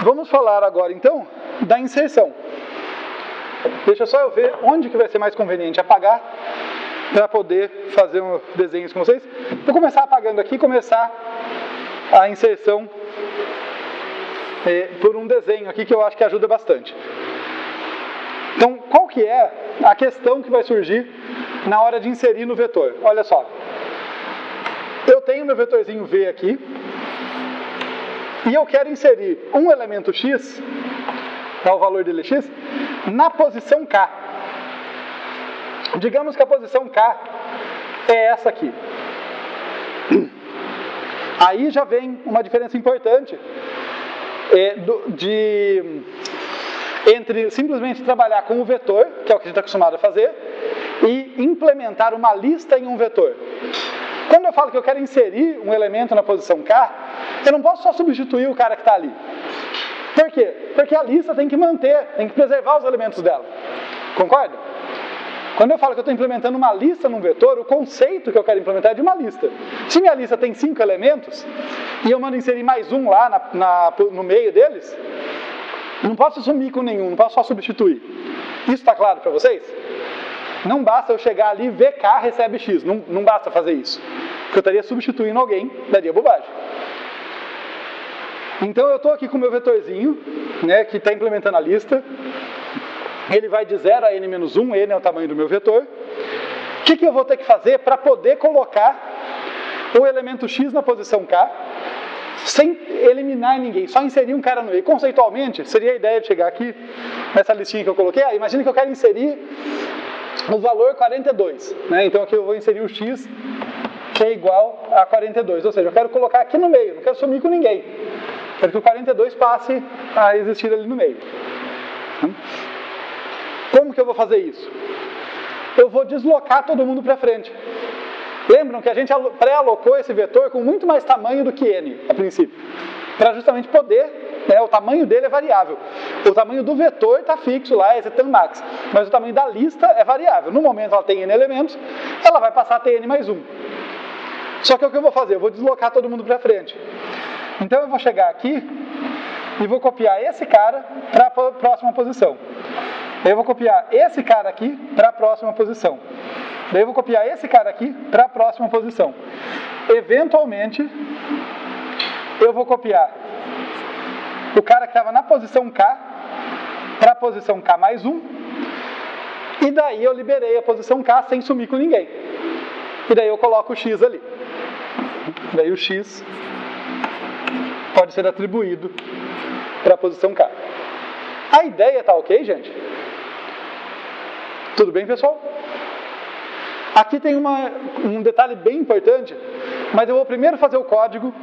Vamos falar agora, então, da inserção. Deixa só eu ver onde que vai ser mais conveniente apagar para poder fazer desenhos com vocês. Vou começar apagando aqui, começar a inserção por um desenho aqui que eu acho que ajuda bastante. Então, qual que é a questão que vai surgir na hora de inserir no vetor? Olha só. Eu tenho meu vetorzinho V aqui e eu quero inserir um elemento x, o valor dele x, na posição K. Digamos que a posição K é essa aqui. Aí já vem uma diferença importante entre simplesmente trabalhar com o vetor, que é o que a gente está acostumado a fazer, e implementar uma lista em um vetor. Quando eu falo que eu quero inserir um elemento na posição K, eu não posso só substituir o cara que está ali. Por quê? Porque a lista tem que manter, tem que preservar os elementos dela. Concorda? Quando eu falo que eu estou implementando uma lista num vetor, o conceito que eu quero implementar é de uma lista. Se minha lista tem 5 elementos, e eu mando inserir mais um lá no meio deles, não posso sumir com nenhum, não posso só substituir. Isso está claro para vocês? Não basta eu chegar ali, VK recebe X, não basta fazer isso. Porque eu estaria substituindo alguém, daria bobagem. Então eu estou aqui com o meu vetorzinho, né, que está implementando a lista. Ele vai de 0 a n-1, n é o tamanho do meu vetor. O que eu vou ter que fazer para poder colocar o elemento x na posição K, sem eliminar ninguém, só inserir um cara no meio? Conceitualmente, seria a ideia de chegar aqui, nessa listinha que eu coloquei. Imagina que eu quero inserir o valor 42. Né? Então aqui eu vou inserir o x, que é igual a 42. Ou seja, eu quero colocar aqui no meio, não quero sumir com ninguém. Quero que o 42 passe a existir ali no meio. Como que eu vou fazer isso? Eu vou deslocar todo mundo para frente. Lembram que a gente pré-alocou esse vetor com muito mais tamanho do que n, a princípio. Para justamente poder, o tamanho dele é variável. O tamanho do vetor está fixo lá, esse tan max. Mas o tamanho da lista é variável. No momento ela tem n elementos, ela vai passar a ter n mais 1. Só que o que eu vou fazer? Eu vou deslocar todo mundo para frente. Então eu vou chegar aqui e vou copiar esse cara para a próxima posição. Eu vou copiar esse cara aqui para a próxima posição. Daí eu vou copiar esse cara aqui para a próxima posição. Eventualmente, eu vou copiar o cara que estava na posição K para a posição K mais 1. E daí eu liberei a posição K sem sumir com ninguém. E daí eu coloco o X ali. Daí o X pode ser atribuído para a posição K. A ideia tá ok, gente? Tudo bem, pessoal? Aqui tem um detalhe bem importante, mas eu vou primeiro fazer o código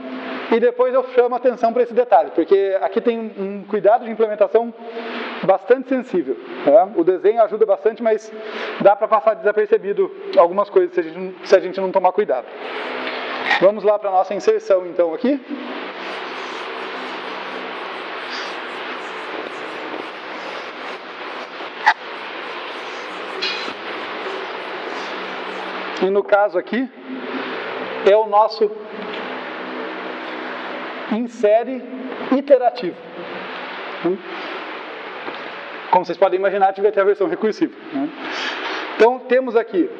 e depois eu chamo a atenção para esse detalhe, porque aqui tem um cuidado de implementação bastante sensível. Tá? O desenho ajuda bastante, mas dá para passar desapercebido algumas coisas se a gente não tomar cuidado. Vamos lá para a nossa inserção, então, aqui. E no caso aqui, é o nosso insere iterativo. Como vocês podem imaginar, tive até a versão recursiva. Então, temos aqui,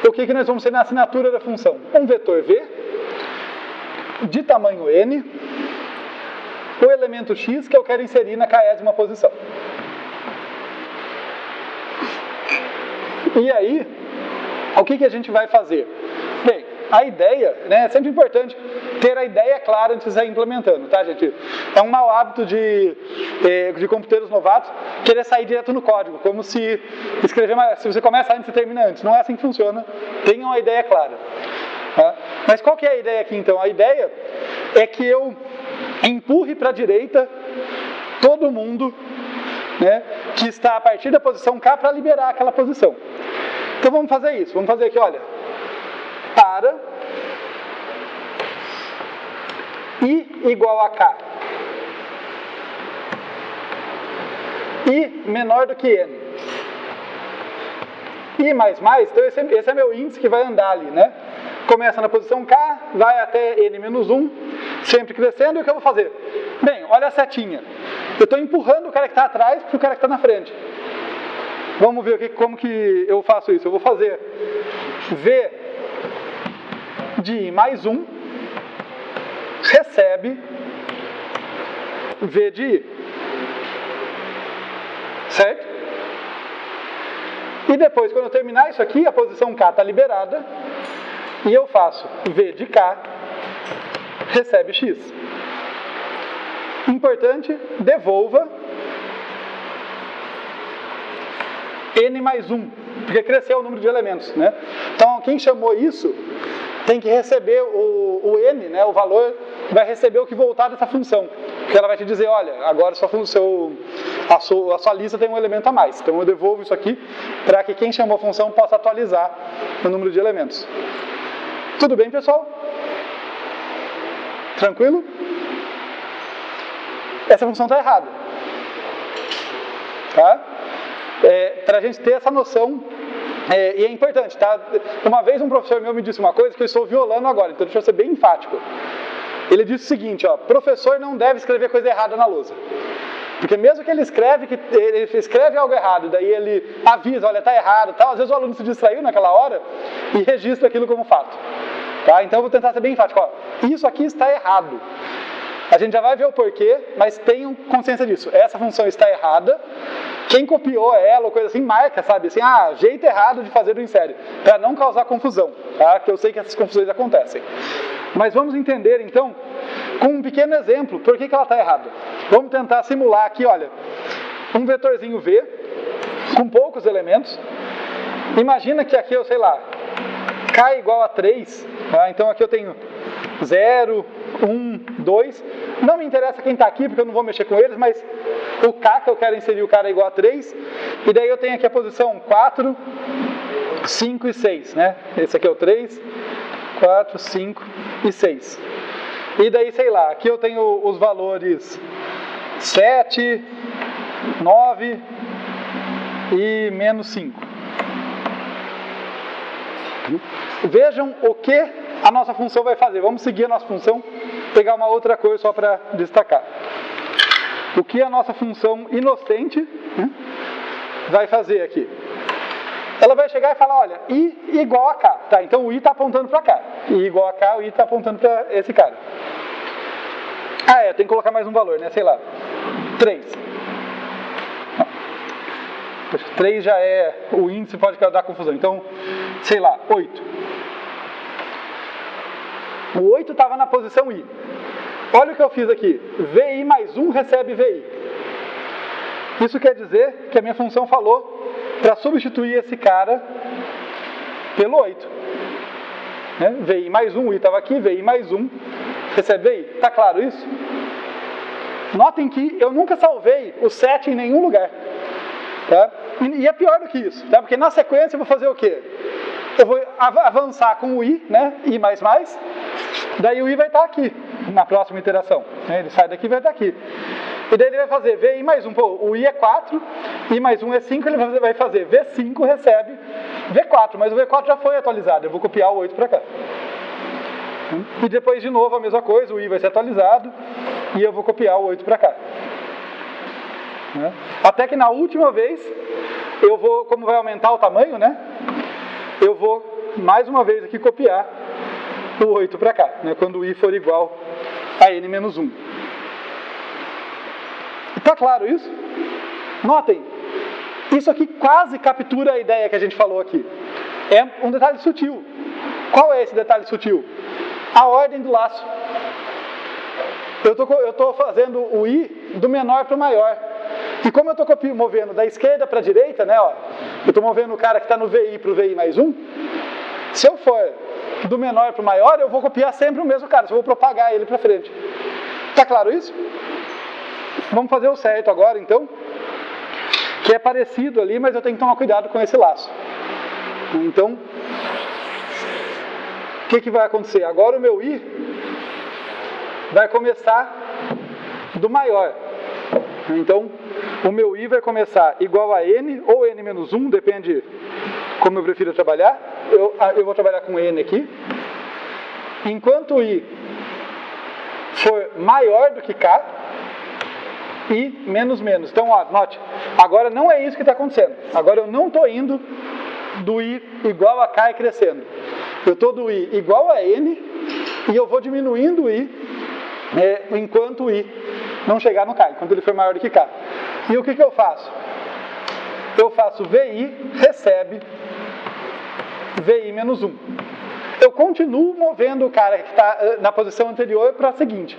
o que nós vamos ter na assinatura da função? Um vetor V, de tamanho n, o elemento x que eu quero inserir na késima posição. E aí, o que a gente vai fazer? Bem, a ideia, é sempre importante ter a ideia clara antes de sair implementando, tá, gente? É um mau hábito de computeiros novatos querer sair direto no código, como se se você começa antes e termina antes. Não é assim que funciona. Tenham a ideia clara. Tá? Mas qual que é a ideia aqui, então? A ideia é que eu empurre para a direita todo mundo, que está a partir da posição K para liberar aquela posição. Então vamos fazer isso. Vamos fazer aqui, olha. Para I igual a K. I menor do que N. I mais, então esse é meu índice que vai andar ali, né? Começa na posição K, vai até N-1, sempre crescendo. E o que eu vou fazer? Bem, olha a setinha. Eu estou empurrando o cara que está atrás para o cara que está na frente. Vamos ver como que eu faço isso. Eu vou fazer V de I mais 1 recebe V de I. Certo? E depois, quando eu terminar isso aqui, a posição K está liberada. E eu faço V de K recebe X. Importante, devolva N mais 1, porque cresceu o número de elementos, né? Então, quem chamou isso tem que receber o N, né, o valor, vai receber o que voltar dessa função. Porque ela vai te dizer, olha, agora a sua lista tem um elemento a mais. Então, eu devolvo isso aqui para que quem chamou a função possa atualizar o número de elementos. Tudo bem, pessoal? Tranquilo? Essa função está errada. Tá? Para a gente ter essa noção, e é importante, tá? Uma vez um professor meu me disse uma coisa que eu estou violando agora, então deixa eu ser bem enfático. Ele disse o seguinte, ó, professor não deve escrever coisa errada na lousa. Porque mesmo que ele escreve algo errado, daí ele avisa, olha, está errado, tal, às vezes o aluno se distraiu naquela hora e registra aquilo como fato. Tá? Então eu vou tentar ser bem enfático. Ó, isso aqui está errado. A gente já vai ver o porquê, mas tenham consciência disso. Essa função está errada. Quem copiou ela ou coisa assim, marca, sabe? Assim, jeito errado de fazer o insere, para não causar confusão, tá? Que eu sei que essas confusões acontecem. Mas vamos entender, então, com um pequeno exemplo, por que ela está errada. Vamos tentar simular aqui, olha, um vetorzinho V, com poucos elementos. Imagina que aqui eu, sei lá, K igual a 3, tá? Então aqui eu tenho 0, 1, 2, não me interessa quem está aqui, porque eu não vou mexer com eles, mas o K que eu quero inserir, o cara é igual a 3, e daí eu tenho aqui a posição 4, 5 e 6, né? Esse aqui é o 3, 4, 5 e 6. E daí, sei lá, aqui eu tenho os valores 7, 9 e menos 5. Vejam o que a nossa função vai fazer. Vamos seguir a nossa função, pegar uma outra cor só para destacar. O que a nossa função inocente, né, vai fazer aqui? Ela vai chegar e falar, olha, I igual a K. Tá, então o I está apontando para cá. I igual a K, o I está apontando para esse cara. Tem que colocar mais um valor, né? Sei lá, 3. 3 já é o índice, pode dar confusão. Então, sei lá, 8. O 8 estava na posição I. Olha o que eu fiz aqui. VI mais 1 recebe VI. Isso quer dizer que a minha função falou para substituir esse cara pelo 8. Né? VI mais 1, o I estava aqui, VI mais 1 recebe VI. Está claro isso? Notem que eu nunca salvei o 7 em nenhum lugar. Tá? E é pior do que isso, tá? Porque na sequência eu vou fazer o quê? Eu vou avançar com o I, né? I mais mais, daí o I vai estar aqui, na próxima iteração. Né? Ele sai daqui e vai estar aqui. E daí ele vai fazer VI mais 1, pô, o I é 4, I mais 1 é 5, ele vai fazer V5 recebe V4, mas o V4 já foi atualizado, eu vou copiar o 8 para cá. E depois de novo a mesma coisa, o I vai ser atualizado e eu vou copiar o 8 para cá. Até que na última vez, eu vou, como vai aumentar o tamanho, né? Eu vou mais uma vez aqui copiar o 8 para cá, né? Quando o I for igual a N menos 1. Está claro isso? Notem, isso aqui quase captura a ideia que a gente falou aqui. É um detalhe sutil. Qual é esse detalhe sutil? A ordem do laço. Eu estou fazendo o I do menor para o maior. E como eu estou movendo da esquerda para a direita, né, ó, eu estou movendo o cara que está no VI para o VI mais 1, se eu for do menor para o maior, eu vou copiar sempre o mesmo cara, eu vou propagar ele para frente. Está claro isso? Vamos fazer o certo agora, então, que é parecido ali, mas eu tenho que tomar cuidado com esse laço. Então, o que vai acontecer? Agora o meu I vai começar do maior. Então, o meu I vai começar igual a N, ou N menos 1, depende como eu prefiro trabalhar. Eu vou trabalhar com N aqui. Enquanto o I for maior do que K, i menos menos. Então, ó, note, agora não é isso que está acontecendo. Agora eu não estou indo do i igual a k e crescendo. Eu estou do i igual a n e eu vou diminuindo o i enquanto o i não chegar no k, enquanto ele for maior do que k. E o que eu faço? Eu faço vi recebe vi menos 1. Eu continuo movendo o cara que está na posição anterior para a seguinte.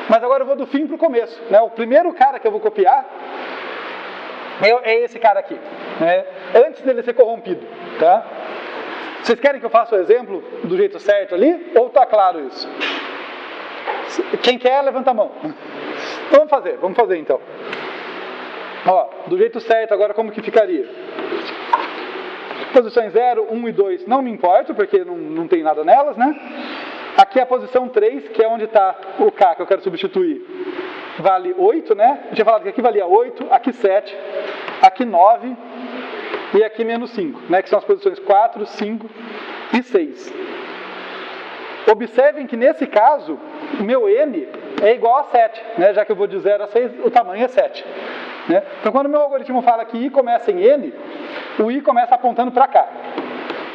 Mas agora eu vou do fim para o começo. Né? O primeiro cara que eu vou copiar é esse cara aqui. Né? Antes dele ser corrompido. Tá? Vocês querem que eu faça o exemplo do jeito certo ali? Ou está claro isso? Quem quer, levanta a mão. Então, vamos fazer então. Ó, do jeito certo, agora como que ficaria? Posições 0, 1 e 2 não me importa, porque não tem nada nelas, né? Aqui é a posição 3, que é onde está o K que eu quero substituir. Vale 8, né? Eu tinha falado que aqui valia 8, aqui 7, aqui 9 e aqui menos 5, né? Que são as posições 4, 5 e 6. Observem que nesse caso, meu N é igual a 7, né? Já que eu vou de 0 a 6, o tamanho é 7. Né? Então, quando o meu algoritmo fala que i começa em n, o i começa apontando para cá,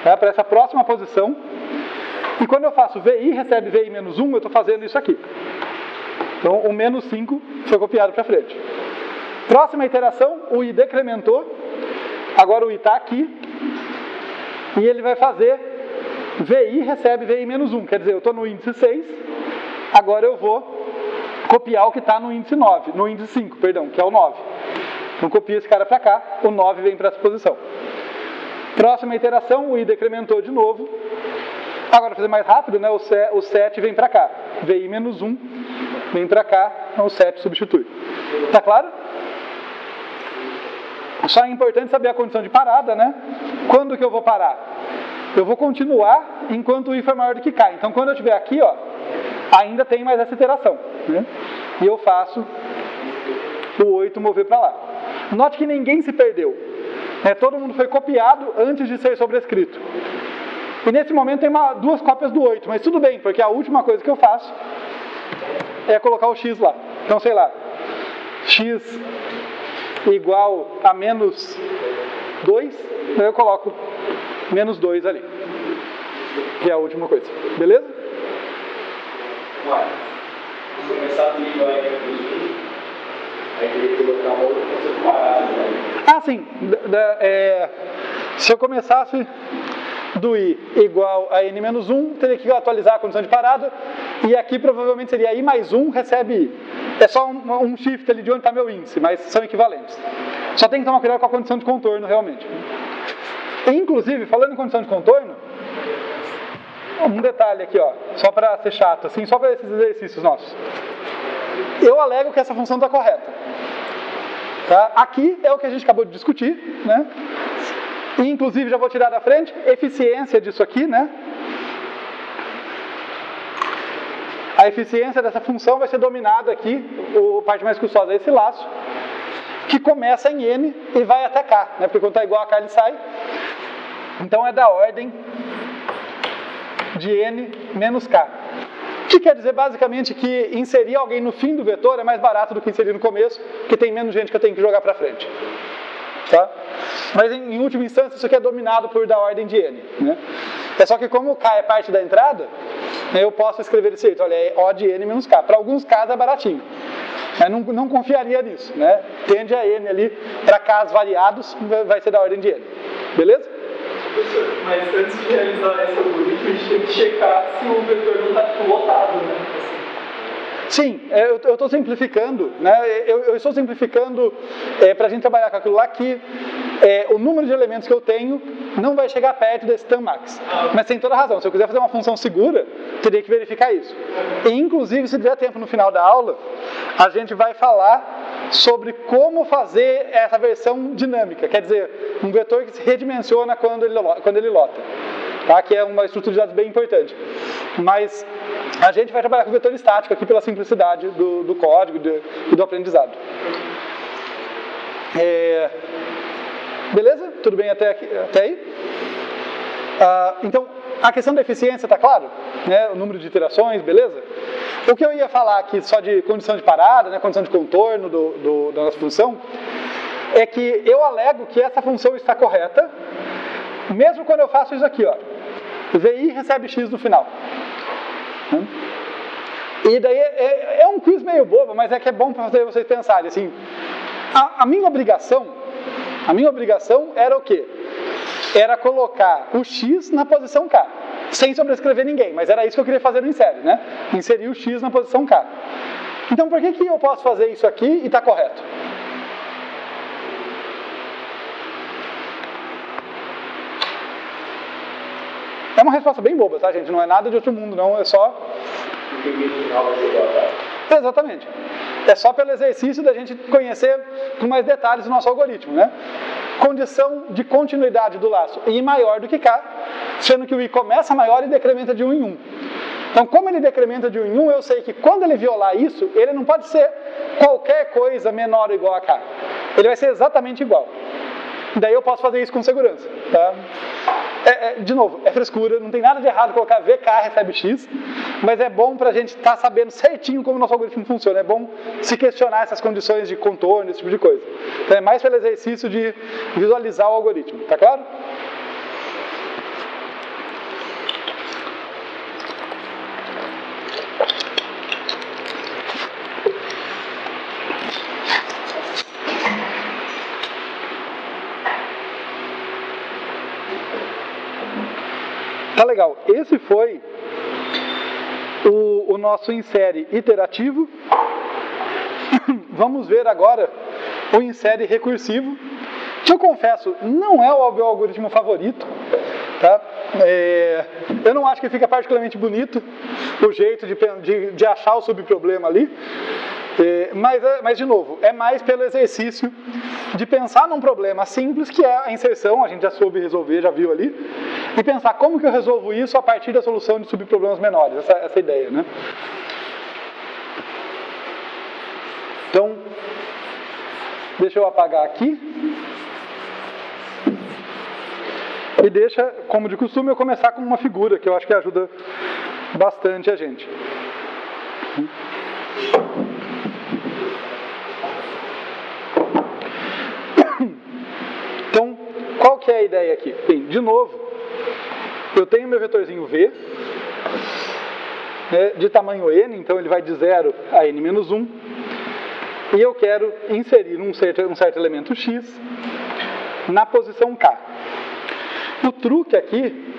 tá? Para essa próxima posição. E quando eu faço vi recebe vi menos 1, eu estou fazendo isso aqui. Então, o menos 5 foi copiado para frente. Próxima iteração, o i decrementou. Agora o i está aqui. E ele vai fazer vi recebe vi menos 1. Quer dizer, eu estou no índice 6. Agora eu vou copiar o que está no índice 9, no índice 5, perdão, que é o 9. Então copia esse cara para cá, o 9 vem para essa posição. Próxima iteração, o i decrementou de novo. Agora, para fazer mais rápido, né, o 7 vem para cá. vi menos 1 vem para cá, então o 7 substitui. Tá claro? Só é importante saber a condição de parada, né? Quando que eu vou parar? Eu vou continuar enquanto o i for maior do que k. Então, quando eu estiver aqui, ó, ainda tem mais essa iteração. Né? E eu faço o 8 mover para lá. Note que ninguém se perdeu. Né? Todo mundo foi copiado antes de ser sobrescrito. E nesse momento tem duas cópias do 8, mas tudo bem, porque a última coisa que eu faço é colocar o x lá. Então, sei lá, x igual a menos 2, eu coloco menos 2 ali. Que é a última coisa. Beleza? Mas, se começar do i vai menos 1, aí teria que colocar uma outra função parada. Ah, sim. Se eu começasse do i igual a n menos 1, teria que atualizar a condição de parada. E aqui provavelmente seria i mais 1 recebe i. É só um shift ali de onde está meu índice, mas são equivalentes. Só tem que tomar cuidado com a condição de contorno realmente. E, inclusive, falando em condição de contorno, um detalhe aqui, ó, só para ser chato, assim, só para esses exercícios nossos. Eu alego que essa função está correta. Tá? Aqui é o que a gente acabou de discutir, né? E, inclusive, já vou tirar da frente, eficiência disso aqui, né? A eficiência dessa função vai ser dominada aqui, a parte mais custosa é esse laço, que começa em n e vai até k, né? Porque quando está igual a k ele sai. Então é da ordem de n menos k. O que quer dizer basicamente que inserir alguém no fim do vetor é mais barato do que inserir no começo, porque tem menos gente que eu tenho que jogar para frente. Tá? Mas em última instância isso aqui é dominado por da ordem de n. Né? É só que como o k é parte da entrada, eu posso escrever desse jeito, olha, é O de n menos k. Para alguns k's é baratinho. Mas não confiaria nisso. Né? Tende a n ali, para k's variados, vai ser da ordem de n. Beleza? Professor, mas antes de realizar esse algoritmo, a gente tem que checar se o vetor não está lotado, né? Sim, eu estou simplificando, né? Eu estou simplificando para a gente trabalhar com aquilo lá que o número de elementos que eu tenho não vai chegar perto desse tam-max. Mas tem toda a razão, se eu quiser fazer uma função segura, teria que verificar isso. E, inclusive, se der tempo no final da aula, a gente vai falar sobre como fazer essa versão dinâmica, quer dizer, um vetor que se redimensiona quando ele lota. Tá? Que é uma estrutura de dados bem importante. Mas a gente vai trabalhar com vetor estático aqui pela simplicidade do código e do aprendizado. Beleza? Tudo bem até aí? Então, a questão da eficiência está claro? Né? O número de iterações, beleza? O que eu ia falar aqui só de condição de parada, né? Condição de contorno da nossa função, é que eu alego que essa função está correta, mesmo quando eu faço isso aqui, ó. VI recebe X no final. E daí é um quiz meio bobo, mas é que é bom para fazer vocês pensarem assim. A minha obrigação era o quê? Era colocar o X na posição K, sem sobrescrever ninguém, mas era isso que eu queria fazer no insere, né? Inserir o X na posição K. Então por que eu posso fazer isso aqui e está correto? É uma resposta bem boba, tá, gente? Não é nada de outro mundo, não, é só... Porque o final vai ser igual, tá? Exatamente. É só pelo exercício da gente conhecer com mais detalhes o nosso algoritmo, né? Condição de continuidade do laço I maior do que K, sendo que o I começa maior e decrementa de 1 em 1. Então, como ele decrementa de 1 em 1, eu sei que quando ele violar isso, ele não pode ser qualquer coisa menor ou igual a K. Ele vai ser exatamente igual. Daí eu posso fazer isso com segurança, tá? De novo, é frescura, não tem nada de errado colocar VK recebe X, mas é bom para a gente estar sabendo certinho como o nosso algoritmo funciona. É bom se questionar essas condições de contorno, esse tipo de coisa. Então é mais pelo exercício de visualizar o algoritmo, tá claro? Tá legal, esse foi o nosso insere iterativo. Vamos ver agora o insere recursivo, que eu confesso, não é o meu algoritmo favorito, tá? Eu não acho que fica particularmente bonito o jeito de achar o subproblema ali, mas de novo, é mais pelo exercício de pensar num problema simples, que é a inserção, a gente já soube resolver, já viu ali, e pensar como que eu resolvo isso a partir da solução de subproblemas menores, essa ideia, né? Então, deixa eu apagar aqui. E deixa, como de costume, eu começar com uma figura, que eu acho que ajuda bastante a gente. Então, qual que é a ideia aqui? Bem, de novo, eu tenho meu vetorzinho V, de tamanho N, então ele vai de 0 a N-1, e eu quero inserir um certo elemento X na posição K. O truque aqui,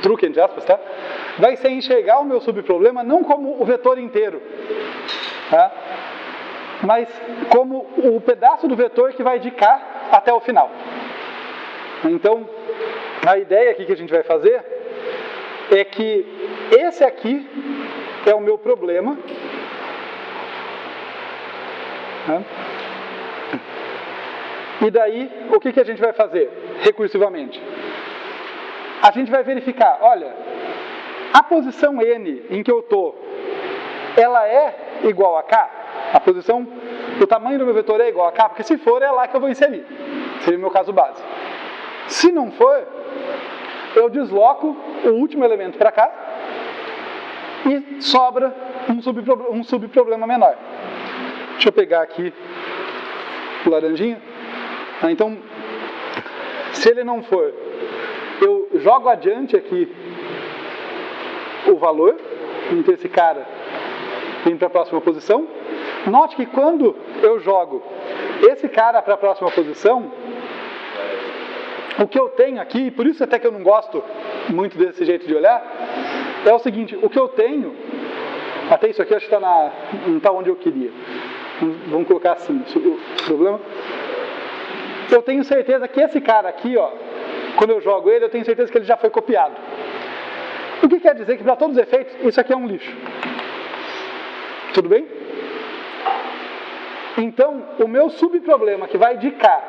truque entre aspas, tá? Vai ser enxergar o meu subproblema não como o vetor inteiro, tá? Mas como o pedaço do vetor que vai de K até o final. Então, a ideia aqui que a gente vai fazer é que esse aqui é o meu problema, tá? E daí, o que a gente vai fazer recursivamente? A gente vai verificar, olha, a posição N em que eu estou, ela é igual a K? A posição, o tamanho do meu vetor é igual a K? Porque se for, é lá que eu vou inserir. Seria o meu caso base. Se não for, eu desloco o último elemento para cá e sobra um subproblema menor. Deixa eu pegar aqui o laranjinha. Então, se ele não for, eu jogo adiante aqui o valor, então esse cara vem para a próxima posição. Note que quando eu jogo esse cara para a próxima posição, o que eu tenho aqui, por isso até que eu não gosto muito desse jeito de olhar, é o seguinte, o que eu tenho, até isso aqui acho que não está onde eu queria. Vamos colocar assim, o problema... Eu tenho certeza que esse cara aqui, ó, quando eu jogo ele, eu tenho certeza que ele já foi copiado. O que quer dizer que, para todos os efeitos, isso aqui é um lixo. Tudo bem? Então, o meu subproblema, que vai de K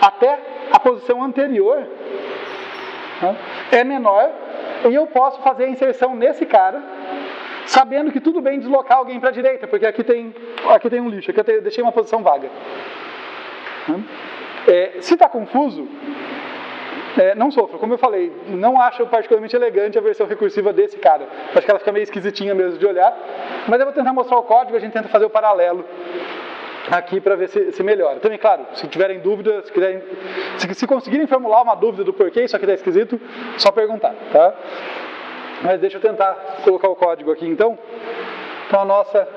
até a posição anterior, né, é menor, e eu posso fazer a inserção nesse cara, sabendo que tudo bem deslocar alguém para a direita, porque aqui tem um lixo, aqui eu deixei uma posição vaga. Se está confuso, Não sofro, como eu falei, não acho particularmente elegante a versão recursiva desse cara. Acho que ela fica meio esquisitinha mesmo de olhar. Mas eu vou tentar mostrar o código, a gente tenta fazer o paralelo aqui para ver se melhora. Também, claro, se tiverem dúvidas, se conseguirem formular uma dúvida do porquê isso aqui está esquisito, só perguntar, tá? Mas deixa eu tentar colocar o código aqui então. Então a nossa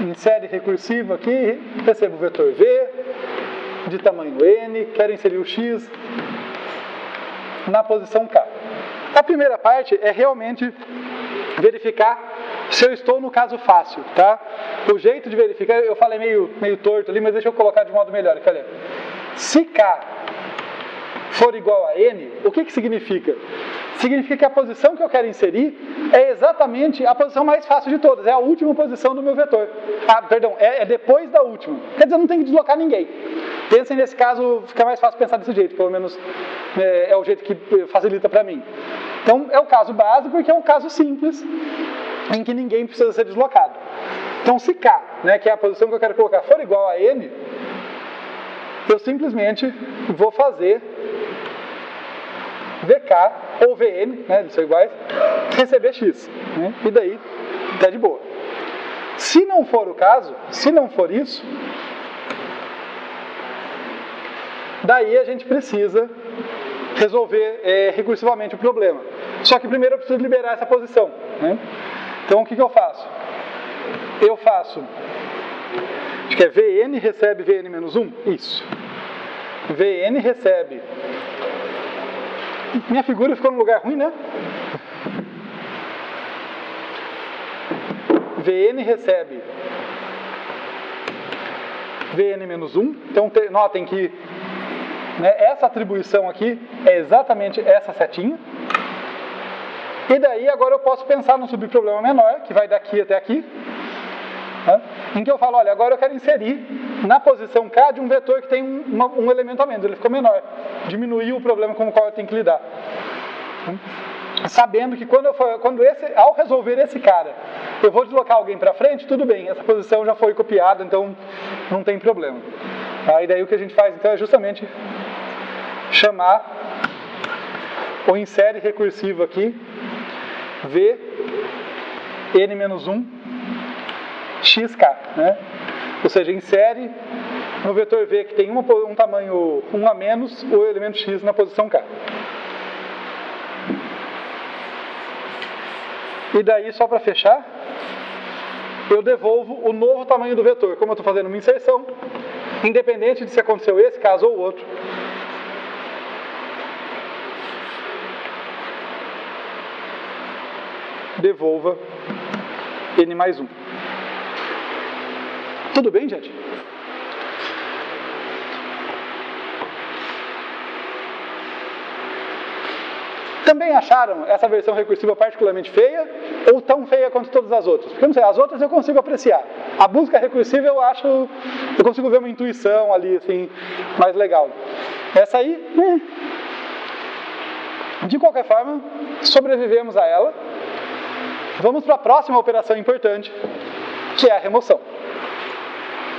insere recursiva aqui, recebo o vetor V de tamanho n, quero inserir o x na posição k. A primeira parte é realmente verificar se eu estou no caso fácil, tá? O jeito de verificar, eu falei meio torto ali, mas deixa eu colocar de modo melhor. Olha, se k for igual a n, o que significa? Significa que a posição que eu quero inserir é exatamente a posição mais fácil de todas, é a última posição do meu vetor. É depois da última. Quer dizer, eu não tenho que deslocar ninguém. Pensem nesse caso, fica mais fácil pensar desse jeito, pelo menos é o jeito que facilita para mim. Então, é o caso base porque é um caso simples, em que ninguém precisa ser deslocado. Então, se k, que é a posição que eu quero colocar, for igual a n, eu simplesmente vou fazer VK ou VN, eles são iguais, receber X, e daí tá de boa. Se não for o caso, se não for isso, daí a gente precisa resolver recursivamente o problema. Só que primeiro eu preciso liberar essa posição. Então o que eu faço? Eu faço, acho que é VN recebe VN menos 1, isso. VN recebe. Minha figura ficou num lugar ruim, né? VN recebe VN menos 1. Então, notem que essa atribuição aqui é exatamente essa setinha. E daí, agora eu posso pensar num subproblema menor, que vai daqui até aqui, em que eu falo, olha, agora eu quero inserir na posição K de um vetor que tem um elemento a menos, ele ficou menor. Diminuir o problema com o qual eu tenho que lidar. Sabendo que ao resolver esse cara, eu vou deslocar alguém para frente, tudo bem, essa posição já foi copiada, então não tem problema. E daí o que a gente faz então é justamente chamar o insere recursivo aqui, V, n-1, xk, Ou seja, insere no vetor V que tem um tamanho 1 a menos o elemento x na posição k. E daí, só para fechar, eu devolvo o novo tamanho do vetor. Como eu estou fazendo uma inserção, independente de se aconteceu esse caso ou outro, devolva n mais 1. Tudo bem, gente? Também acharam essa versão recursiva particularmente feia ou tão feia quanto todas as outras? Porque eu não sei, as outras eu consigo apreciar. A busca recursiva eu consigo ver uma intuição ali, assim, mais legal. Essa aí, de qualquer forma, sobrevivemos a ela. Vamos para a próxima operação importante, que é a remoção.